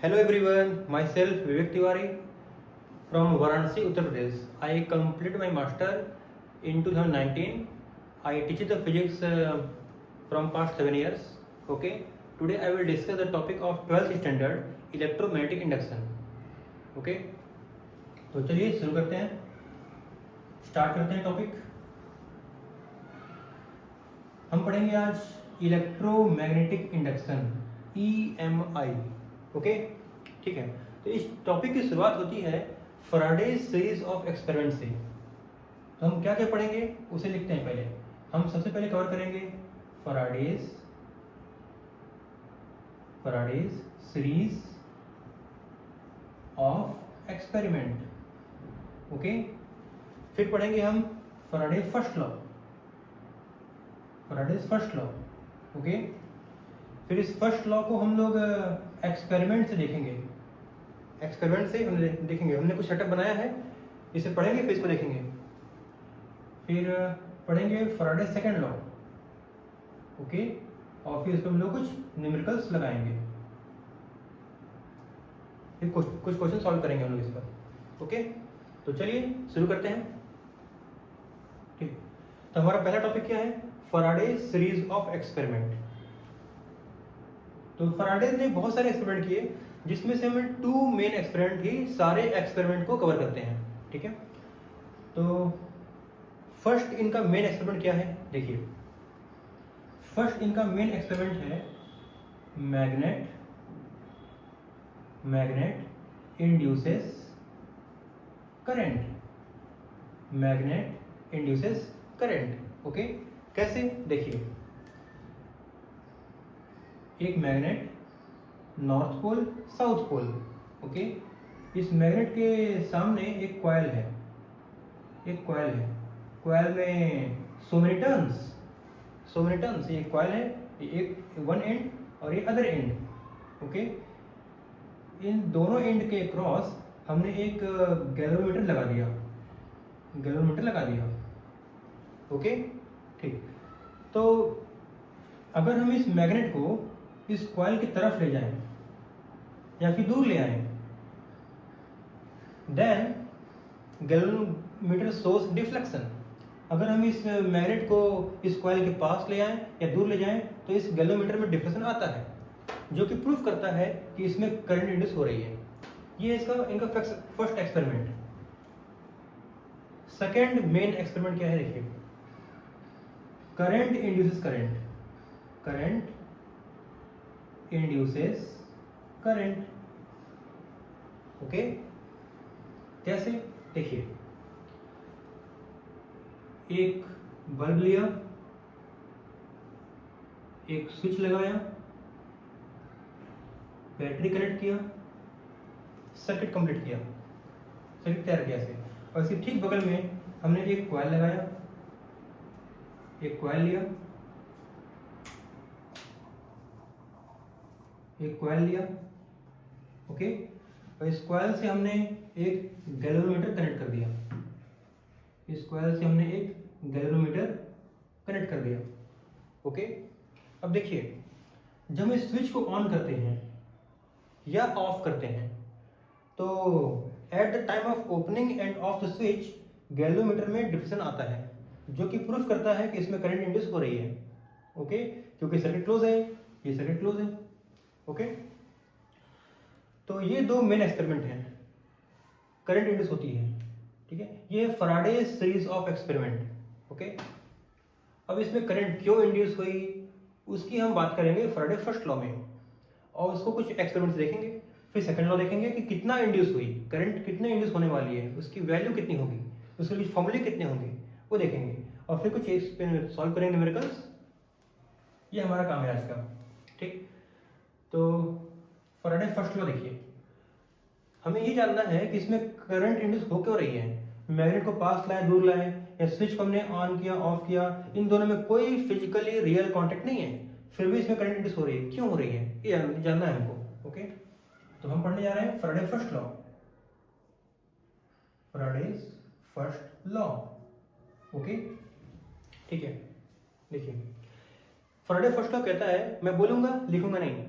Hello everyone, myself Vivek Tiwari from Varanasi, Uttar Pradesh. I completed my master in 2019. I teach the physics from past 7 years. Okay, today I will discuss the topic of 12th standard electromagnetic induction. Okay, तो चलिए शुरू करते हैं, start करते हैं topic. हम पढ़ेंगे आज इलेक्ट्रोमैग्नेटिक इंडक्शन EMI। ओके, ठीक है। तो इस टॉपिक की शुरुआत होती है फैराडे सीरीज ऑफ एक्सपेरिमेंट से। तो हम क्या क्या पढ़ेंगे उसे लिखते हैं। पहले हम सबसे पहले कवर करेंगे Faraday's series of experiment. Okay, फिर पढ़ेंगे हम फैराडेज फर्स्ट लॉ। ओके, फिर इस फर्स्ट लॉ को हम लोग एक्सपेरिमेंट से देखेंगे। हमने कुछ सेटअप बनाया है, इसे पढ़ेंगे फिर इसको देखेंगे। फिर पढ़ेंगे फैराडे सेकंड लॉ। ओके, और फिर इसमें हम लोग कुछ न्यूमेरिकल्स लगाएंगे, फिर कुछ क्वेश्चन सॉल्व करेंगे हम लोग इस पर। ओके, तो चलिए शुरू करते हैं। ठीक, तो हमारा पहला टॉपिक क्या है? Faraday series of experiment. तो फैराडे ने बहुत सारे एक्सपेरिमेंट किए, जिसमें से हमें 2 मेन एक्सपेरिमेंट ही सारे एक्सपेरिमेंट को कवर करते हैं। ठीक है, तो फर्स्ट इनका मेन एक्सपेरिमेंट क्या है? देखिए, फर्स्ट इनका मेन एक्सपेरिमेंट है मैग्नेट इंड्यूसेस करंट। ओके, कैसे? देखिए, एक magnet, north pole, south pole. Okay, इस मैग्नेट के सामने एक कॉइल है। कॉइल में सो मेनी टर्न्स। ये कॉइल है, ये एक वन एंड और ये अदर एंड। ओके, इन दोनों एंड के क्रॉस हमने एक गैल्वेनोमीटर लगा दिया। ओके, ठीक। तो अगर हम इस मैग्नेट को इस कॉइल की तरफ ले जाएं या फिर दूर ले आए, देन गैल्वेनोमीटर शोस डिफ्लेक्शन। अगर हम इस मैग्नेट को इस कॉइल के पास ले आए या दूर ले जाएं तो इस गैल्वेनोमीटर में डिफ्लेक्शन आता है, जो कि प्रूफ करता है कि इसमें करंट इंड्यूस हो रही है। ये इनका first experiment. Second main experiment क्या है? देखिए, करंट इंड्यूसेस करंट। ओके, कैसे? देखिए, एक बल्ब लिया, एक स्विच लगाया, बैटरी कनेक्ट किया, सर्किट तैयार किया इसे। और इसके ठीक बगल में हमने एक कॉइल लगाया, एक कॉइल लिया। ओके, और इस कॉइल से हमने एक गैल्वेनोमीटर कनेक्ट कर दिया। ओके, अब देखिए, जब हम इस स्विच को ऑन करते हैं या ऑफ करते हैं, तो at the time of opening end of the switch galvanometer में डिफ्लेक्शन आता है, जो कि प्रूफ करता है कि इसमें करंट इंड्यूस हो रही है। ओके, क्योंकि सर्किट क्लोज है, ये सर्किट क्लोज है। ओके, तो ये 2 मेन एक्सपेरिमेंट हैं, करंट इंड्यूस होती है। ठीक है, ये Faraday series of experiment. Okay, अब इसमें करंट क्यों इंड्यूस हुई उसकी हम बात करेंगे फैराडे फर्स्ट लॉ में, और उसको कुछ एक्सपेरिमेंट्स देखेंगे। फिर सेकंड लॉ देखेंगे कि कितना इंड्यूस हुई, करंट कितने इंड्यूस होने वाली है, उसकी वैल्यू कितनी होगी, उसके कुछ फॉर्मूले कितने होंगे, वो देखेंगे। और फिर कुछ सॉल्व करेंगे न्यूमेरिकल्स। ये हमारा काम है आज का। ठीक, तो फैराडे फर्स्ट लॉ देखिए, हमें ये जानना है कि इसमें करंट इंड्यूस हो क्यों रही है। मैग्नेट को पास लाए, दूर लाए, या स्विच को हमने ऑन किया, ऑफ किया, इन दोनों में कोई फिजिकली रियल कांटेक्ट नहीं है, फिर भी इसमें करंट इंड्यूस हो रही है, क्यों हो रही है, ये जानना है हमको। ओके, तो हम पढ़ने जा रहे हैं फैराडे फर्स्ट लॉ। ओके, ठीक है। देखिए, फैराडे फर्स्ट लॉ कहता है, मैं बोलूंगा लिखूंगा नहीं,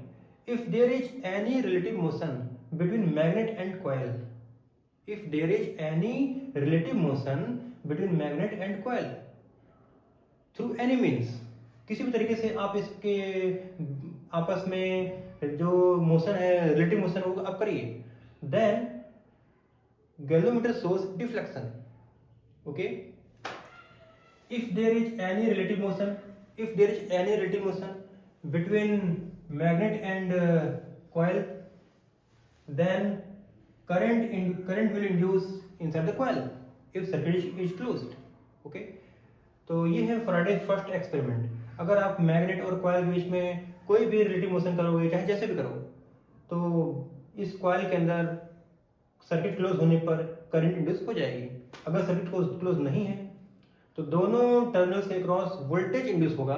if there is any relative motion between magnet and coil, if there is any relative motion between magnet and coil through any means, किसी भी तरीके से आप इसके आपस में जो मोशन है रिलेटिव मोशन वो आप करिए, then galvanometer shows deflection. Okay, if there is any relative motion, if there is any relative motion between magnet and coil, then current will induce inside the coil if circuit is closed. Okay, तो ये है Faraday first experiment. अगर आप magnet और coil के बीच में कोई भी रिलेटिव मोशन करोगे, चाहे जैसे भी करो, तो इस कॉइल के अंदर सर्किट क्लोज होने पर करंट इंड्यूस हो जाएगी. अगर सर्किट क्लोज नहीं है तो दोनों टर्मिनल्स के क्रॉस वोल्टेज इंड्यूस होगा.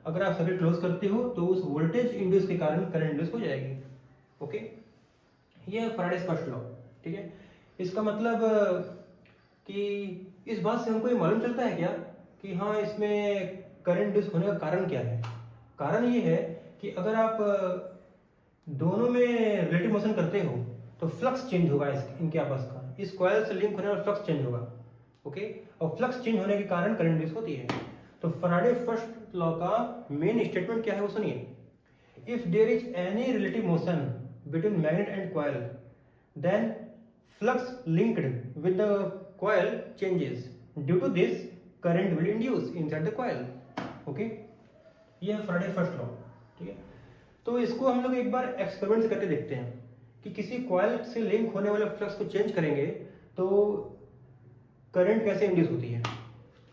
अगर आप सर्किट क्लोज करते हो तो उस वोल्टेज इंड्यूस के कारण करंट इंड्यूस हो जाएगी. ओके, ये है फैराडेज फर्स्ट लॉ. ठीक है, इसका मतलब कि इस बात से हमको ये मालूम चलता है क्या कि हाँ, इसमें करंट इंड्यूस होने का कारण क्या है. कारण ये है कि अगर आप दोनों में रिलेटिव मोशन करते हो तो फ्लक्स चेंज होगा इनके आपस का. इस कॉइल से लिंक होने वाला फ्लक्स चेंज होगा. ओके, और फ्लक्स चेंज होने के कारण करंट इंड्यूस होती है. तो फैराडे फर्स्ट लॉ का मेन स्टेटमेंट क्या है वो सुनिए. If there is any relative motion between magnet and coil, then flux linked with the coil changes. Due to this current will induce inside the coil. Okay, ये है Faraday first law. ठीक है, तो इसको हम लोग एक बार एक्सपेरिमेंट से करके देखते हैं कि किसी कॉइल से लिंक होने वाले फ्लक्स को चेंज करेंगे तो करंट कैसे इंड्यूस होती है.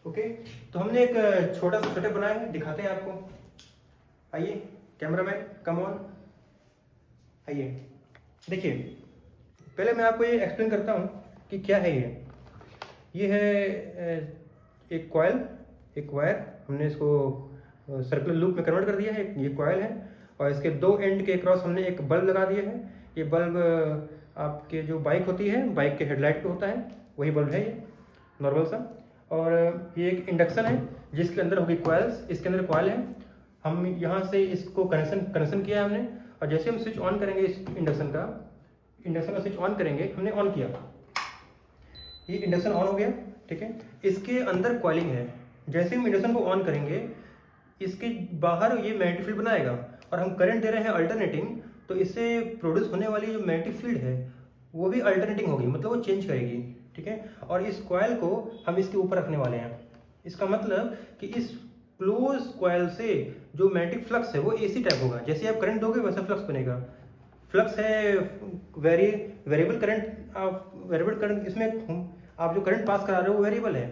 ओके, तो हमने एक छोटा सा सेटअप बनाया है, दिखाते हैं आपको. आइए कैमरामैन, कम ऑन, आइए देखिए. पहले मैं आपको ये एक्सप्लेन करता हूँ कि क्या है ये है एक कॉइल, एक वायर. हमने इसको सर्कुलर लूप में कन्वर्ट कर दिया है. ये कॉइल है और इसके दो एंड के क्रॉस हमने एक बल्ब लगा दिया है. ये बल्ब आपके जो बाइक होती है, बाइक के हेडलाइट पे होता है, वही बल्ब है ये, नॉर्मल सा. और ये एक इंडक्शन है जिसके अंदर होगी कॉइल्स. इसके अंदर कॉइल है. हम यहाँ से इसको कनेक्शन किया है हमने. और जैसे हम स्विच ऑन करेंगे इस इंडक्शन का स्विच ऑन करेंगे, हमने ऑन किया, ये इंडक्शन ऑन हो गया. ठीक है, इसके अंदर कॉइलिंग है. जैसे हम इंडक्शन को ऑन करेंगे, इसके बाहर ये मैग्नेटिक फील्ड बनाएगा और हम करंट दे रहे हैं अल्टरनेटिंग, तो इससे प्रोड्यूस होने वाली जो मैग्नेटिक फील्ड है वो भी अल्टरनेटिंग होगी, मतलब वो चेंज करेगी. ठीक है, और इस कॉइल को हम इसके ऊपर रखने वाले हैं. इसका मतलब कि इस क्लोज कॉइल से जो मैग्नेटिक फ्लक्स है वो एसी टाइप होगा. जैसे आप करंट दोगे वैसा फ्लक्स बनेगा. फ्लक्स है वेरिएबल करंट. इसमें आप जो करंट पास करा रहे हो वो वेरिएबल है,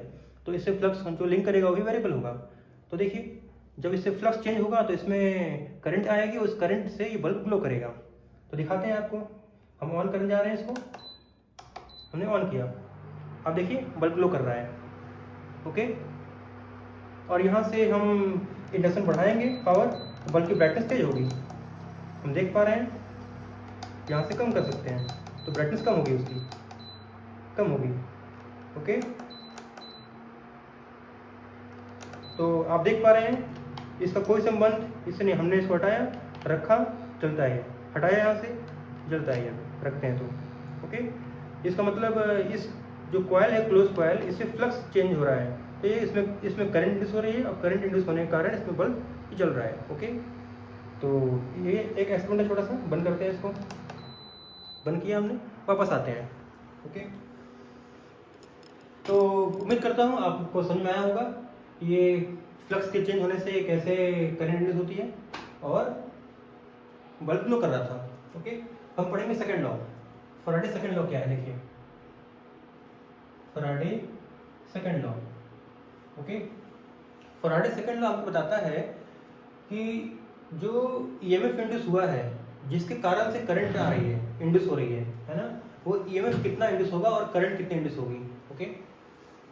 तो इससे फ्लक्स जो लिंक करेगा वो भी वेरिएबल होगा. तो देखिए, जब इससे फ्लक्स चेंज होगा तो इसमें करंट आएगी, उस करंट से ये बल्ब ग्लो करेगा. तो दिखाते हैं आपको. हम ऑन करने जा रहे हैं इसको. हमने ऑन किया, अब देखिए बल्ब ग्लो कर रहा है. ओके, और यहाँ से हम इंडक्शन बढ़ाएंगे पावर, तो बल्ब की ब्राइटनेस तेज होगी. हम देख पा रहे हैं. यहाँ से कम कर सकते हैं तो ब्राइटनेस कम होगी, उसकी कम होगी. ओके, तो आप देख पा रहे हैं इसका कोई संबंध इससे नहीं. हमने इसको हटाया, रखा, चलता है. हटाया यहाँ से, जलता है. रखते हैं तो ओके. इसका मतलब इस जो कॉइल है, क्लोज कॉइल, इससे फ्लक्स चेंज हो रहा है. तो ये इसमें करंट इंड्यूस हो रही है और करंट इंड्यूस होने के कारण इसमें बल्ब जल रहा है. ओके, तो ये एक एक्सपेरिमेंट है छोटा सा. बंद करते हैं इसको. बंद किया हमने, वापस आते हैं. ओके, तो उम्मीद करता हूँ आपको समझ में आया होगा ये फ्लक्स के चेंज होने से कैसे करंट इंड्यूस होती है और बल्ब ग्लो कर रहा था. ओके, हम पढ़ेंगे second law. Faraday second law क्या है देखिए. Faraday second law. Okay, Faraday second law आपको बताता है कि जो ईएमएफ इंड्यूस हुआ है, जिसके कारण से करंट आ रही है, इंड्यूस हो रही है ना, वो ईएमएफ कितना इंड्यूस होगा और करंट कितनी इंड्यूस होगी. ओके,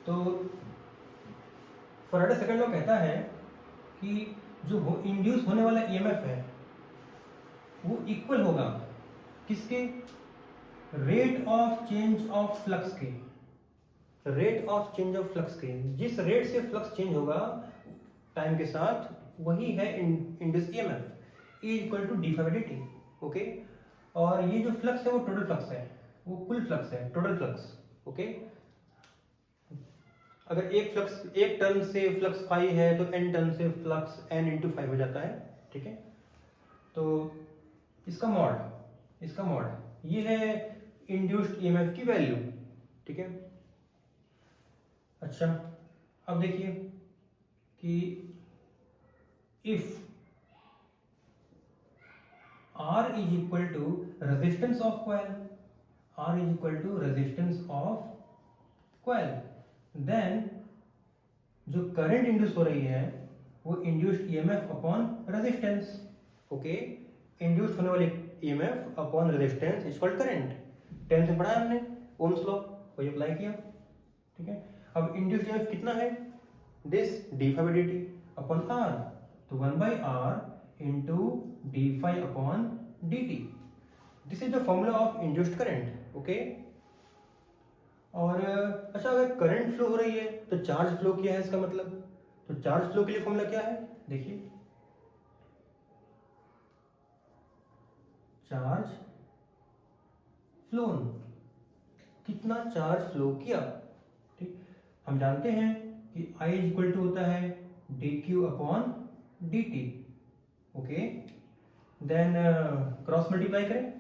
तो फैराडे सेकंड लॉ कहता है कि जो इंड्यूस होने वाला ईएमएफ है वो इक्वल होगा किसके, rate of change of flux के. Rate of change of flux के, जिस रेट से फ्लक्स चेंज होगा टाइम के साथ, वही है induce EMF. E equal to D phi by D T. Okay. और ये जो फ्लक्स है वो टोटल फ्लक्स है, वो कुल फ्लक्स है, टोटल फ्लक्स। ओके, अगर एक टर्न से फ्लक्स फाई है तो n टर्न से फ्लक्स n इंटू फाइव हो जाता है। ठीक है, तो इसका मॉड ये है इंड्यूस्ड ईएमएफ की वैल्यू। ठीक है, अच्छा अब देखिए कि if R is equal to resistance of coil, R is equal to resistance of coil, then जो करंट इंड्यूस हो रही है वो induced EMF upon resistance. Okay, induced होने वाली EMF upon resistance is called current. 10 से पढ़ा है हमने, ओम्स लॉ, वही अप्लाई किया। ठीक है, अब इंड्यूस्ड ईएमएफ कितना है, this D phi by D T upon R, तो 1 by R into D phi upon D T, this is the formula of induced current. Okay, और अच्छा अगर करंट फ्लो हो रही है तो चार्ज फ्लो किया है, इसका मतलब तो चार्ज फ्लो के लिए फॉर्मूला क्या है, देखिए चार्ज फ्लोन, कितना चार्ज फ्लो किया। ठीक, हम जानते हैं कि I इज इक्वल टू होता है D Q upon D T. Okay, then cross multiply करें,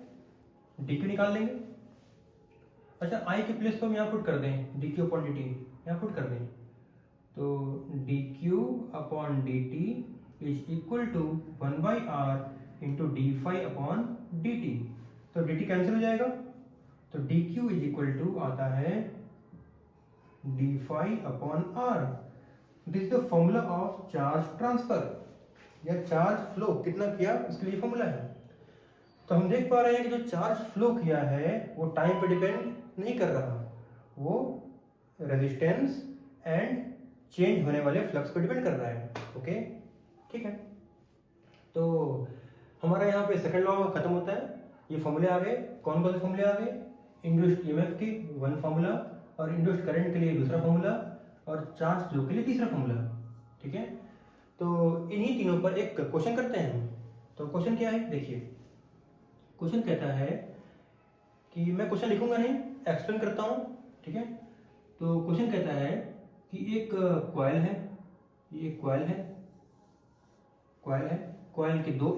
डी क्यू निकाल लेंगे। अच्छा I के प्लेस को हम यहाँ पुट कर दें, D Q upon D T यहाँ पुट कर दें, तो D Q upon D T is equal to 1 by R into D phi upon D T, तो डी टी कैंसिल हो जाएगा, तो D Q is equal to आता है D phi upon R. This is the formula of charge transfer या charge flow, कितना किया इसके लिए फॉर्मूला है। तो हम देख पा रहे हैं कि जो चार्ज फ्लो किया है वो टाइम पे डिपेंड नहीं कर रहा, वो रेजिस्टेंस एंड चेंज होने वाले फ्लक्स पे डिपेंड कर रहा है। ओके, ठीक है, तो हमारा यहाँ पे सेकंड लॉ खत्म होता है। ये फॉर्मूले आ गए, कौन कौन से फॉर्मूले आ गए, इंड्यूस्ड ईएमएफ की वन फॉर्मूला, और इंड्यूस्ड करंट के लिए दूसरा फॉर्मूला, और चार्ज फ्लो के लिए तीसरा फॉर्मूला। ठीक है, तो इन्हीं तीनों पर एक क्वेश्चन करते हैं हम। तो क्वेश्चन क्या है, देखिए क्वेश्चन कहता है कि मैं क्वेश्चन लिखूंगा नहीं, एक्सप्लेन करता हूँ। ठीक है, तो क्वेश्चन कहता है कि एक कॉइल है, ये एक कॉइल है, कॉइल के दो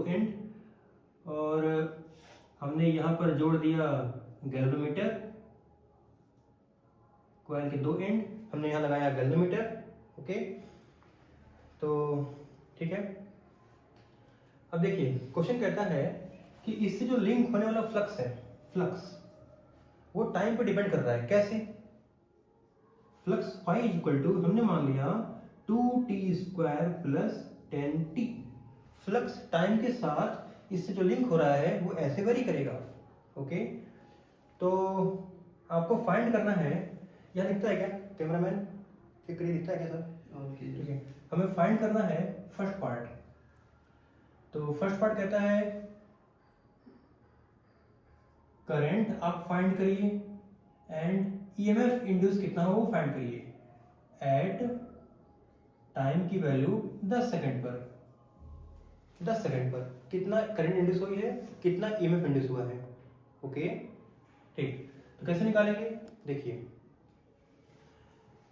एंड, और हमने यहाँ पर जोड़ दिया गैल्वेनोमीटर, कॉइल के दो एंड हमने यहाँ लगाया गैल्वेनोमीटर। ओके, तो ठीक है, अब देखिए क्वेश्चन कहता है कि इससे जो लिंक होने वाला फ्लक्स है, फ्लक्स वो टाइम पे डिपेंड कर रहा है। कैसे, flux phi is equal to हमने मान लिया 2t² plus 10t। Flux time के साथ इससे जो लिंक हो रहा है वो ऐसे वेरी करेगा। ओके, तो आपको फाइंड करना है, यहाँ दिखता है क्या कैमरामैन, चेक करिए दिखता है क्या सर। ओके, ठीक है, हमें फाइंड करना है फर्स्ट पार्ट। तो फर्स्ट पार्ट कहता है करंट आप फाइंड करिए एंड ईएमएफ इंड्यूस कितना हो वो फाइंड करिए एट टाइम की वैल्यू 10 सेकंड पर। 10 सेकंड पर कितना करंट इंड्यूस हुई है, कितना ईएमएफ इंड्यूस हुआ है। ओके, ठीक, तो कैसे निकालेंगे, देखिए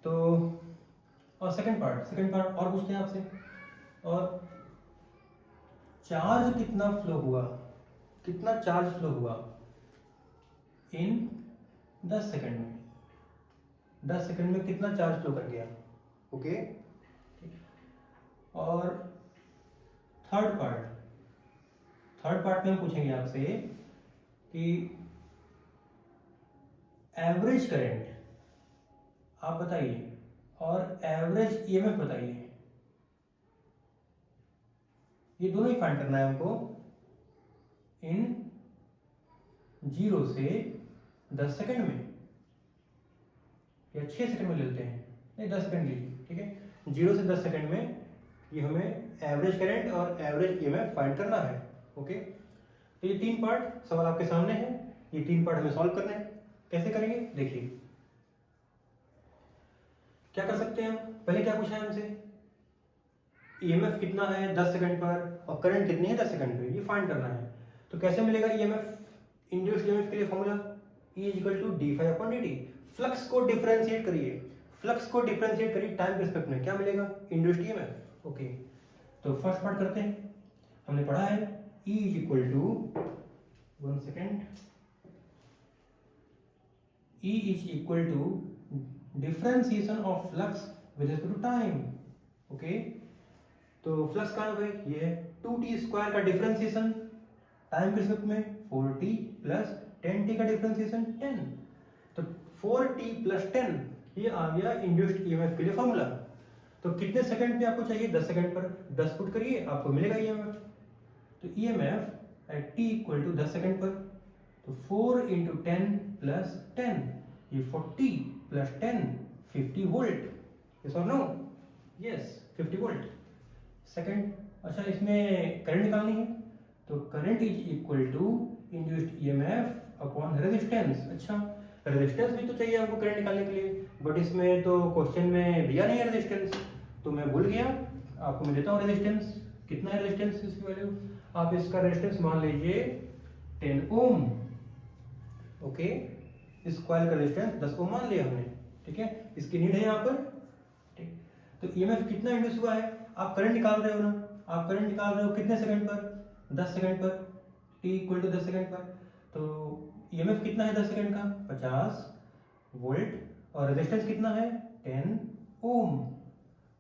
तो, और सेकंड पार्ट और पूछते हैं आपसे, और चार्ज कितना फ्लो हुआ, कितना चार्ज फ्लो हुआ इन 10 सेकंड में, 10 सेकंड में कितना चार्ज फ्लो कर गया। ओके, और थर्ड पार्ट में हम पूछेंगे आपसे कि एवरेज करंट आप बताइए और एवरेज ईएमएफ बताइए, ये दोनों ही फाइंड करना है हमको इन 0 से 10 सेकंड में, या 6 सेकंड में लेते हैं, नहीं 10 सेकंड लीजिए। ठीक है, 0 से 10 सेकंड में ये हमें एवरेज करंट और एवरेज ईएमएफ फाइंड करना है। ओके, तो ये तीन पार्ट सवाल आपके सामने है, ये तीन पार्ट हमें सॉल्व करने हैं। कैसे करेंगे, देखिए क्या कर सकते हैं हम, पहले क्या पूछा है हमसे, ईएमएफ कितना है 10 सेकंड पर और करंट कितनी है 10 सेकंड पे, ये फाइंड करना है। तो कैसे मिलेगा ईएमएफ, इंड्यूस्ड ईएमएफ के लिए formula E equal to D phi upon D T. Flux को डिफरेंशिएट करिए, फ्लक्स को डिफरेंशिएट करिए टाइम के रिस्पेक्ट में, क्या मिलेगा इंड्यूस्ड ईएमएफ। ओके, तो फर्स्ट पार्ट करते हैं। हमने पढ़ा है E equal to 1 second, E is equal to differentiation of flux with respect to time। Okay, तो फ्लक्स का है ये 2t स्क्वायर का डिफरेंशिएशन टाइम के रिस्पेक्ट में 4t प्लस 10t का डिफरेंशिएशन 10, तो 4t प्लस 10 ये आ गया इंड्यूस्ड ईएमएफ के लिए फॉर्मूला। तो कितने सेकंड पे आपको चाहिए 10 सेकंड पर, 10 पुट करिए आपको मिलेगा ईएमएफ। तो EMF at t equal to 10 second पर, तो 4 इंटू 10 प्लस 10, ये 40 प्लस 10 50 वोल्ट, यस और नो, यस 50 वोल्ट सेकंड। अच्छा, इसमें करंट निकालनी है, तो current is equal to induced EMF upon resistance. अच्छा, रेजिस्टेंस भी तो चाहिए हमको करंट निकालने के लिए, बट इसमें तो क्वेश्चन में दिया नहीं है रेजिस्टेंस, तो मैं भूल गया, आपको मैं देता हूँ रेजिस्टेंस। कितना है रेजिस्टेंस, इसकी वैल्यू आप इसका रेजिस्टेंस मान लीजिए 10 ओम। ओके, इस कॉइल का रेजिस्टेंस 10 ओम मान लिया हमने, ठीक है, इसकी नीड है यहाँ पर, ठीक। तो ईएमएफ कितना इंड्यूस हुआ है, आप करंट निकाल रहे हो ना, आप करंट निकाल रहे हो कितने सेकंड पर 10 सेकंड पर, t इक्वल टू 10 सेकंड पर, तो ईएमएफ कितना है 10 सेकंड का 50 वोल्ट, और रेजिस्टेंस कितना है 10 ओम,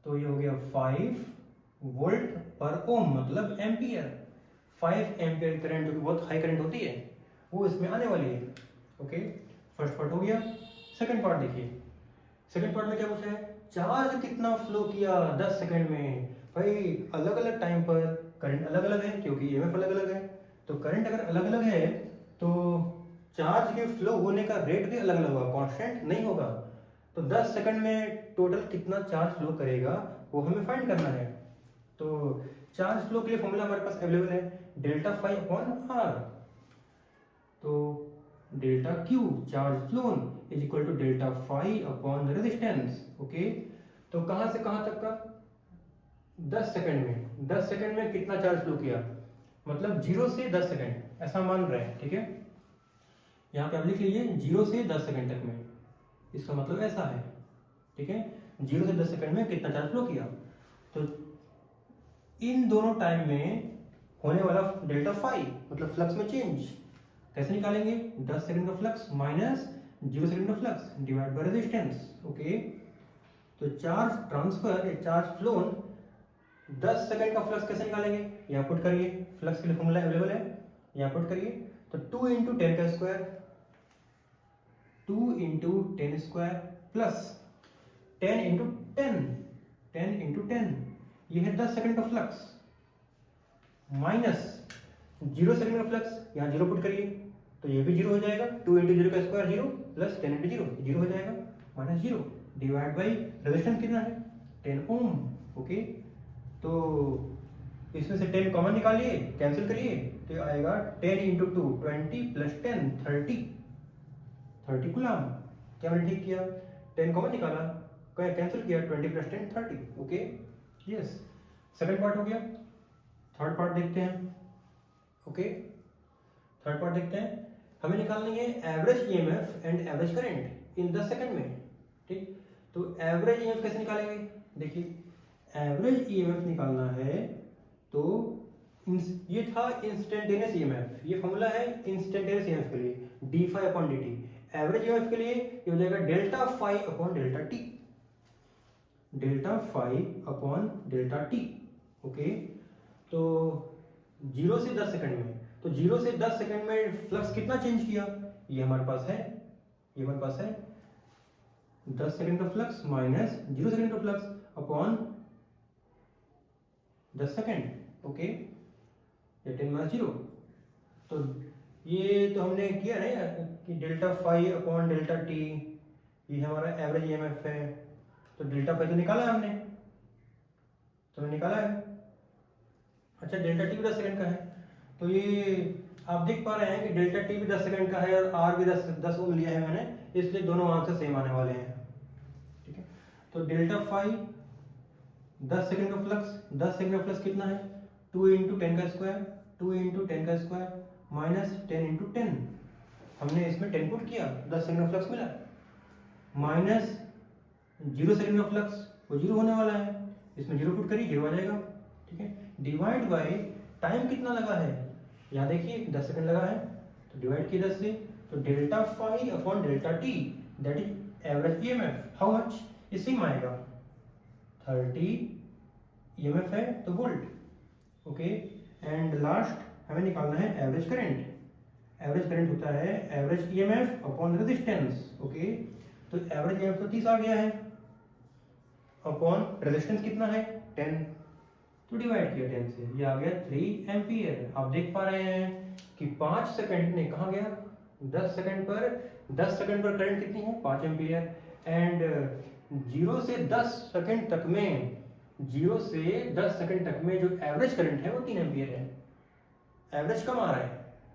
तो ये हो गया 5 वोल्ट पर ओम, मतलब एम्पियर। 5 एम्पियर करंट, जो कि बहुत हाई करंट होती है, वो इसमें आने वाली है। ओके, फर्स्ट पार्ट हो गया। सेकंड पार्ट देखिए, सेकंड पार्ट में क्या पूछा है, चार्ज कितना फ्लो किया 10 सेकंड में। भाई अलग अलग टाइम पर करंट अलग अलग है, क्योंकि ईएमएफ अलग अलग है, तो करंट अगर अलग अलग है तो चार्ज के फ्लो होने का रेट भी अलग अलग होगा, कांस्टेंट नहीं होगा। तो 10 सेकंड में टोटल कितना चार्ज फ्लो करेगा वो हमें फाइंड करना है। तो चार्ज फ्लो के लिए फॉर्मूला हमारे पास अवेलेबल है, डेल्टा फाई अपॉन आर। तो delta Q charge flown is equal to delta phi upon resistance. Okay, तो कहां से कहां तक का 10 सेकंड में, 10 सेकंड में कितना चार्ज फ्लो किया, मतलब 0 से 10 सेकंड ऐसा मान रहे हैं, ठीक है। यहाँ पे आप लिख लीजिए 0 से 10 सेकंड तक में, इसका मतलब ऐसा है, ठीक है, 0 से 10 सेकंड में कितना चार्ज फ्लो किया। तो इन दोनों टाइम में होने वाला डेल्टा फाई मतलब फ्लक्स में चेंज कैसे निकालेंगे, 10 सेकंड का फ्लक्स माइनस 0 सेकंड का flux divide by resistance. Okay, तो charge transfer, charge flown 10 second का फ्लक्स कैसे निकालेंगे, यहाँ पुट करिए, फ्लक्स के लिए फॉर्मूला अवेलेबल है, यहाँ पुट करिए। तो 2 इंटू 10 का square, 2 into 10 square plus 10 into 10, 10 into 10, ये है 10 सेकंड का फ्लक्स, माइनस 0 सेकंड का फ्लक्स, यहाँ 0 पुट करिए तो ये भी 0 हो जाएगा, 2 इंटू 0 का स्क्वायर 0 प्लस 10 इंटू 0, 0 हो जाएगा, माइनस 0 डिवाइड बाई रेजिस्टेंस कितना है 10 ओम। ओके, तो इसमें से 10 कॉमन निकालिए, कैंसिल करिए, तो आएगा 10 इंटू 2 20 प्लस 10 30 कूलम। क्या मैंने ठीक किया, 10 कॉमन निकाला, कैंसिल किया, 20 plus 10 30। Okay, yes, second part हो गया। थर्ड पार्ट देखते हैं। ओके, थर्ड पार्ट देखते हैं, हमें निकालनी है average EMF and average current in 10 second में, ठीक। तो एवरेज ईएमएफ कैसे निकालेंगे, देखिए एवरेज ईएमएफ निकालना है तो ये था इंस्टेंटेनियस ईएमएफ, ये फॉर्मूला है इंस्टेंटेनियस ईएमएफ के लिए, D phi upon D T. Average EMF के लिए ये हो जाएगा delta phi upon delta T, delta phi upon delta T. Okay, तो 0 से 10 सेकंड में, तो 0 से 10 सेकंड में फ्लक्स कितना चेंज किया, ये हमारे पास है, ये हमारे पास है 10 सेकंड का फ्लक्स माइनस 0 सेकंड का flux upon 10 second. Okay, 10 minus 0, तो ये तो हमने किया ना कि delta phi upon delta T, ये हमारा एवरेज ईएमएफ है, तो डेल्टा फाई तो निकाला है हमने, तो निकाला है। अच्छा, डेल्टा टी भी 10 सेकंड का है, तो ये आप देख पा रहे हैं कि डेल्टा टी भी 10 सेकंड का है और आर भी 10 ओम लिया है मैंने, इसलिए दोनों आंसर सेम आने वाले हैं, ठीक है। तो डेल्टा फाई 10 सेकंड का फ्लक्स, 10 सेकंड का फ्लक्स कितना है? 2 इंटू 10 का स्क्वायर, 2 इंटू 10 का स्क्वायर माइनस 10 इंटू 10। हमने इसमें 10 पुट किया, 10 सेकंड का फ्लक्स मिला। माइनस 0 सेकंड का फ्लक्स, वो 0 होने वाला है, इसमें 0 पुट करिए 0 आ जाएगा। ठीक है, डिवाइड बाय टाइम कितना लगा है, यहाँ देखिए 10 सेकंड लगा है, तो डिवाइड किया 10 से, तो delta phi upon delta T that is average EMF. How much? इसी में आएगा 30 ईएमएफ है तो वोल्ट। ओके, एंड लास्ट हमें निकालना है एवरेज करंट। एवरेज करंट होता है average EMF upon resistance. Okay, तो एवरेज ईएमएफ तो 30 आ गया है, अपॉन रेजिस्टेंस कितना है 10, तो डिवाइड किया 10 से, ये आ गया 3 एम्पियर। आप देख पा रहे हैं कि 5 सेकंड ने कहा गया 10 सेकंड पर करंट कितनी है 5 एम्पियर। एंड 0 से 10 सेकंड तक में, 0 से 10 सेकंड तक में जो एवरेज करंट है वो 3 एम्पियर है। एवरेज कम आ रहा है,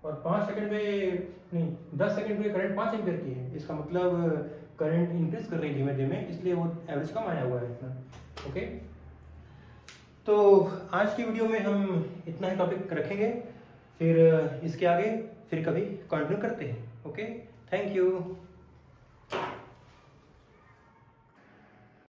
और 5 सेकंड पे नहीं 10 सेकंड पे करंट 5 एम्पियर की है, इसका मतलब करंट इंक्रीज कर रही है धीमे धीमे, इसलिए वो एवरेज कम आया हुआ है इतना। ओके, तो आज की वीडियो में हम इतना ही टॉपिक रखेंगे, फिर इसके आगे फिर कभी कंटिन्यू करते हैं। Okay, thank you.